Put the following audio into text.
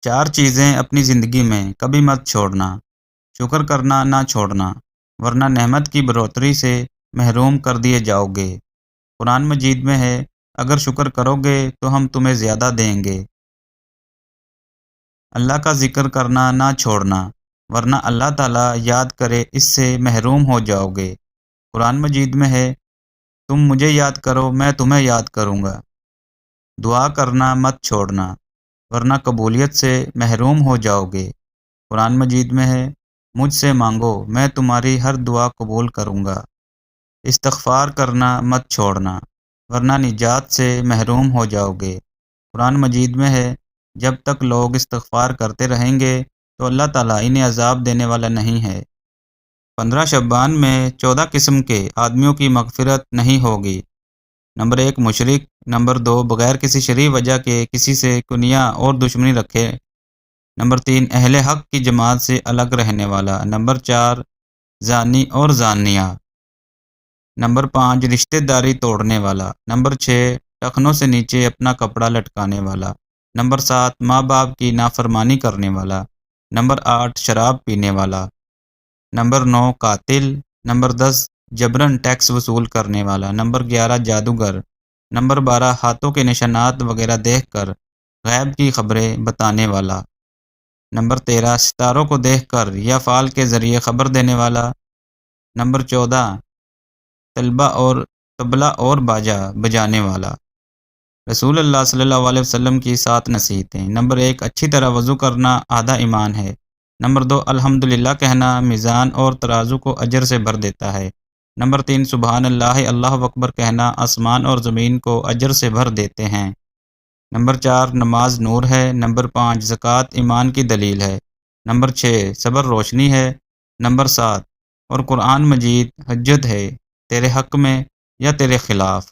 4 چیزیں اپنی زندگی میں کبھی مت چھوڑنا۔ شکر کرنا نہ چھوڑنا، ورنہ نعمت کی بڑھوتری سے محروم کر دیے جاؤ گے۔ قرآن مجید میں ہے، اگر شکر کرو گے تو ہم تمہیں زیادہ دیں گے۔ اللہ کا ذکر کرنا نہ چھوڑنا، ورنہ اللہ تعالیٰ یاد کرے اس سے محروم ہو جاؤ گے۔ قرآن مجید میں ہے، تم مجھے یاد کرو میں تمہیں یاد کروں گا۔ دعا کرنا مت چھوڑنا، ورنہ قبولیت سے محروم ہو جاؤ گے۔ قرآن مجید میں ہے، مجھ سے مانگو میں تمہاری ہر دعا قبول کروں گا۔ استغفار کرنا مت چھوڑنا، ورنہ نجات سے محروم ہو جاؤ گے۔ قرآن مجید میں ہے، جب تک لوگ استغفار کرتے رہیں گے تو اللہ تعالیٰ انہیں عذاب دینے والا نہیں ہے۔ 15 شعبان میں 14 قسم کے آدمیوں کی مغفرت نہیں ہوگی۔ نمبر 1 مشرک، نمبر 2 بغیر کسی شرعی وجہ کے کسی سے کنیہ اور دشمنی رکھے، نمبر 3 اہل حق کی جماعت سے الگ رہنے والا، نمبر 4 زانی اور زانیہ، نمبر 5 رشتہ داری توڑنے والا، نمبر 6 ٹخنوں سے نیچے اپنا کپڑا لٹکانے والا، نمبر 7 ماں باپ کی نافرمانی کرنے والا، نمبر 8 شراب پینے والا، نمبر 9 قاتل، نمبر 10 جبراً ٹیکس وصول کرنے والا، نمبر 11 جادوگر، نمبر 12 ہاتھوں کے نشانات وغیرہ دیکھ کر غیب کی خبریں بتانے والا، نمبر 13 ستاروں کو دیکھ کر یا فال کے ذریعے خبر دینے والا، نمبر 14 طلبہ اور طبلہ اور باجا بجانے والا۔ رسول اللہ صلی اللہ علیہ وسلم کی 7 نصیحتیں۔ نمبر 1 اچھی طرح وضو کرنا آدھا ایمان ہے۔ نمبر 2 الحمدللہ کہنا میزان اور ترازو کو اجر سے بھر دیتا ہے۔ نمبر 3 سبحان اللہ اللہ اکبر کہنا آسمان اور زمین کو اجر سے بھر دیتے ہیں۔ نمبر 4 نماز نور ہے۔ نمبر 5 زکوٰۃ ایمان کی دلیل ہے۔ نمبر 6 صبر روشنی ہے۔ نمبر 7 اور قرآن مجید حجت ہے تیرے حق میں یا تیرے خلاف۔